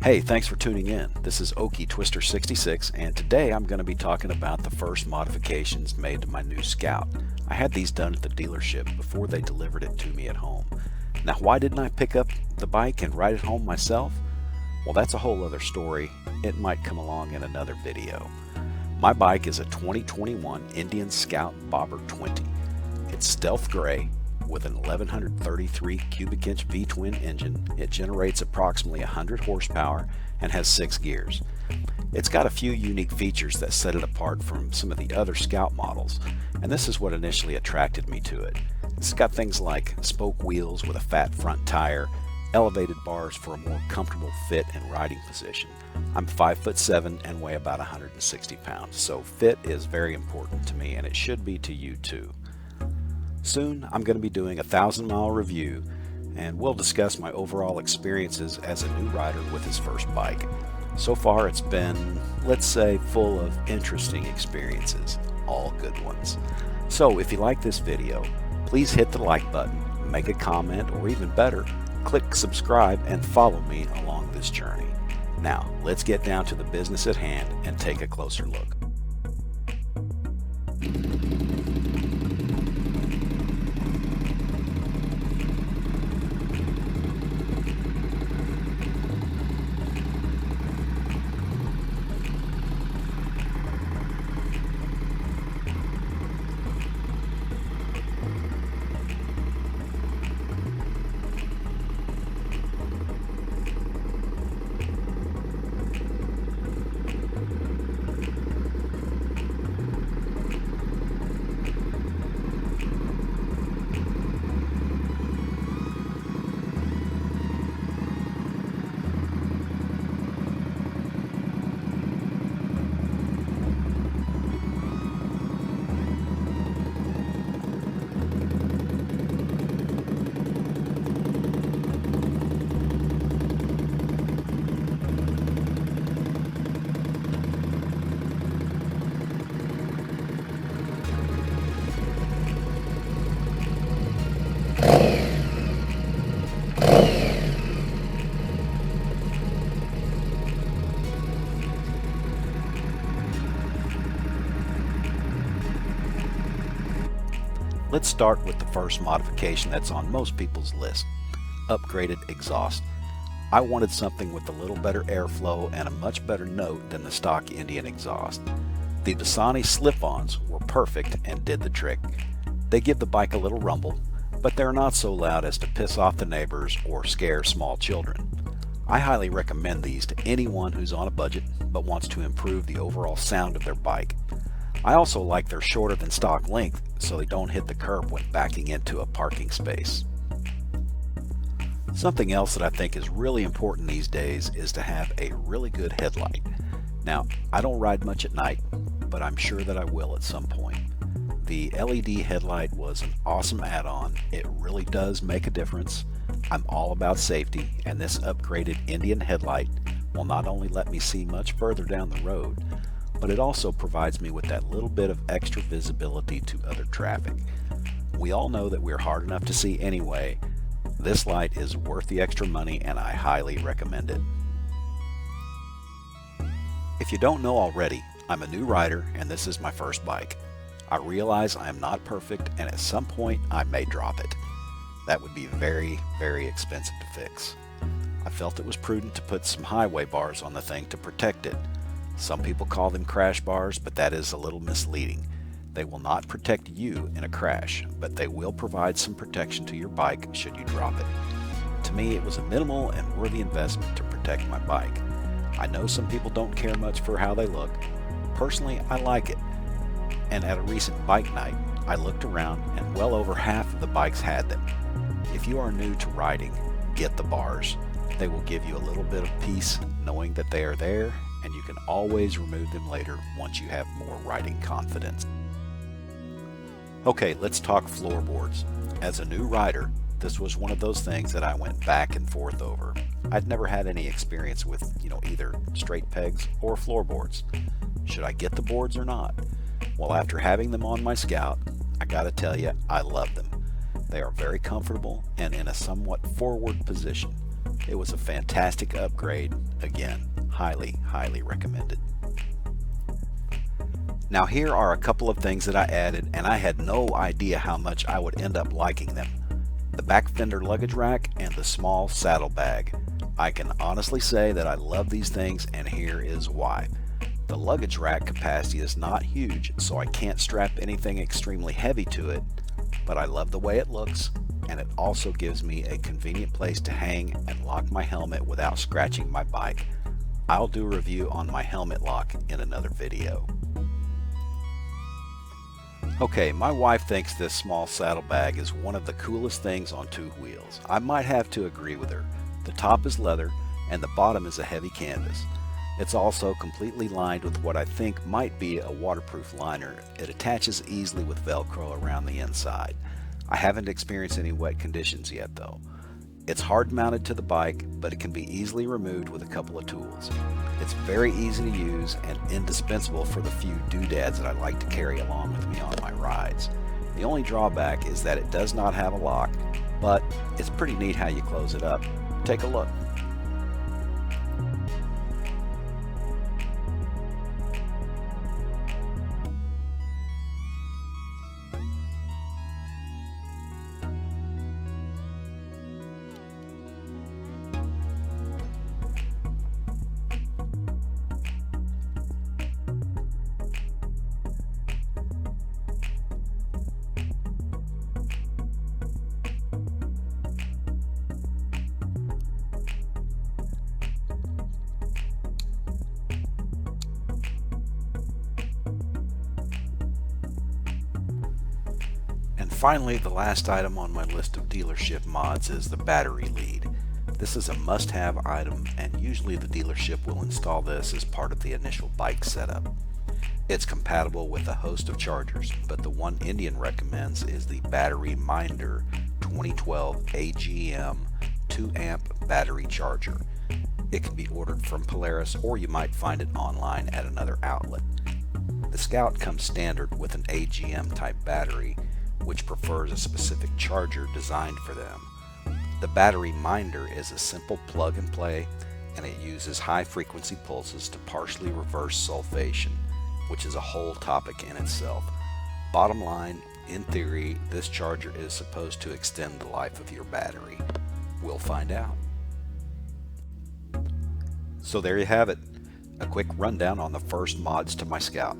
Hey, thanks for tuning in. This is Okie Twister 66, and today I'm going to be talking about the first modifications made to my new Scout. I had these done at the dealership before they delivered it to me at home. Now, why didn't I pick up the bike and ride it home myself? Well, that's a whole other story. It might come along in another video. My bike is a 2021 Indian Scout Bobber 20. It's stealth gray with an 1133 cubic inch V-twin engine. It generates approximately 100 horsepower and has 6 gears. It's got a few unique features that set it apart from some of the other Scout models, and this is what initially attracted me to it. It's got things like spoke wheels with a fat front tire, elevated bars for a more comfortable fit and riding position. I'm 5'7" and weigh about 160 pounds, so fit is very important to me, and it should be to you too. Soon I'm going to be doing a 1,000-mile review, and we'll discuss my overall experiences as a new rider with his first bike. So far it's been, let's say, full of interesting experiences, all good ones. So if you like this video, please hit the like button, make a comment, or even better, click subscribe and follow me along this journey. Now let's get down to the business at hand and take a closer look. Let's start with the first modification that's on most people's list, upgraded exhaust. I wanted something with a little better airflow and a much better note than the stock Indian exhaust. The Bassani slip-ons were perfect and did the trick. They give the bike a little rumble, but they're not so loud as to piss off the neighbors or scare small children. I highly recommend these to anyone who's on a budget but wants to improve the overall sound of their bike. I also like their shorter than stock length so they don't hit the curb when backing into a parking space. Something else that I think is really important these days is to have a really good headlight. Now, I don't ride much at night, but I'm sure that I will at some point. The LED headlight was an awesome add-on. It really does make a difference. I'm all about safety, and this upgraded Indian headlight will not only let me see much further down the road, but it also provides me with that little bit of extra visibility to other traffic. We all know that we're hard enough to see anyway. This light is worth the extra money, and I highly recommend it. If you don't know already, I'm a new rider and this is my first bike. I realize I am not perfect, and at some point I may drop it. That would be very, very expensive to fix. I felt it was prudent to put some highway bars on the thing to protect it. Some people call them crash bars, but that is a little misleading. They will not protect you in a crash, but they will provide some protection to your bike should you drop it. To me, it was a minimal and worthy investment to protect my bike. I know some people don't care much for how they look. Personally, I like it. And at a recent bike night, I looked around and well over half of the bikes had them. If you are new to riding, get the bars. They will give you a little bit of peace knowing that they are there, and you can always remove them later once you have more riding confidence. Okay, let's talk floorboards. As a new rider, this was one of those things that I went back and forth over. I'd never had any experience with, either straight pegs or floorboards. Should I get the boards or not? Well, after having them on my Scout, I gotta tell you, I love them. They are very comfortable and in a somewhat forward position. It was a fantastic upgrade. Again, highly recommended. Now here are a couple of things that I added, and I had no idea how much I would end up liking them. The back fender luggage rack and the small saddlebag. I can honestly say that I love these things, and here is why. The luggage rack capacity is not huge, so I can't strap anything extremely heavy to it, but I love the way it looks, and it also gives me a convenient place to hang and lock my helmet without scratching my bike. I'll do a review on my helmet lock in another video. Okay, my wife thinks this small saddlebag is one of the coolest things on two wheels. I might have to agree with her. The top is leather and the bottom is a heavy canvas. It's also completely lined with what I think might be a waterproof liner. It attaches easily with Velcro around the inside. I haven't experienced any wet conditions yet though. It's hard mounted to the bike, but it can be easily removed with a couple of tools. It's very easy to use and indispensable for the few doodads that I like to carry along with me on my rides. The only drawback is that it does not have a lock, but it's pretty neat how you close it up. Take a look. Finally, the last item on my list of dealership mods is the battery lead. This is a must-have item, and usually the dealership will install this as part of the initial bike setup. It's compatible with a host of chargers, but the one Indian recommends is the BatteryMINDer 2012 AGM 2-amp battery charger. It can be ordered from Polaris, or you might find it online at another outlet. The Scout comes standard with an AGM type battery, which prefers a specific charger designed for them. The BatteryMINDer is a simple plug and play, and it uses high frequency pulses to partially reverse sulfation, which is a whole topic in itself. Bottom line, in theory, this charger is supposed to extend the life of your battery. We'll find out. So there you have it, a quick rundown on the first mods to my Scout.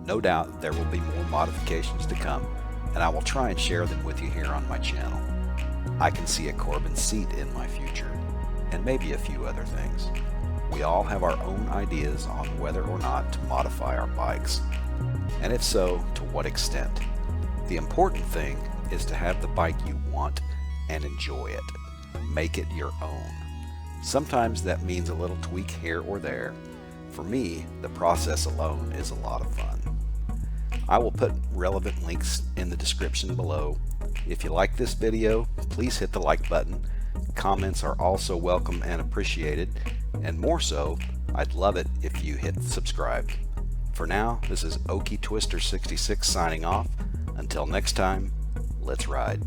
No doubt there will be more modifications to come, and I will try and share them with you here on my channel. I can see a Corbin seat in my future, and maybe a few other things. We all have our own ideas on whether or not to modify our bikes, and if so, to what extent. The important thing is to have the bike you want and enjoy it. Make it your own. Sometimes that means a little tweak here or there. For me, the process alone is a lot of fun. I will put relevant links in the description below. If you like this video, please hit the like button. Comments are also welcome and appreciated, and more so, I'd love it if you hit subscribe. For now, this is Okie Twister 66 signing off. Until next time, let's ride.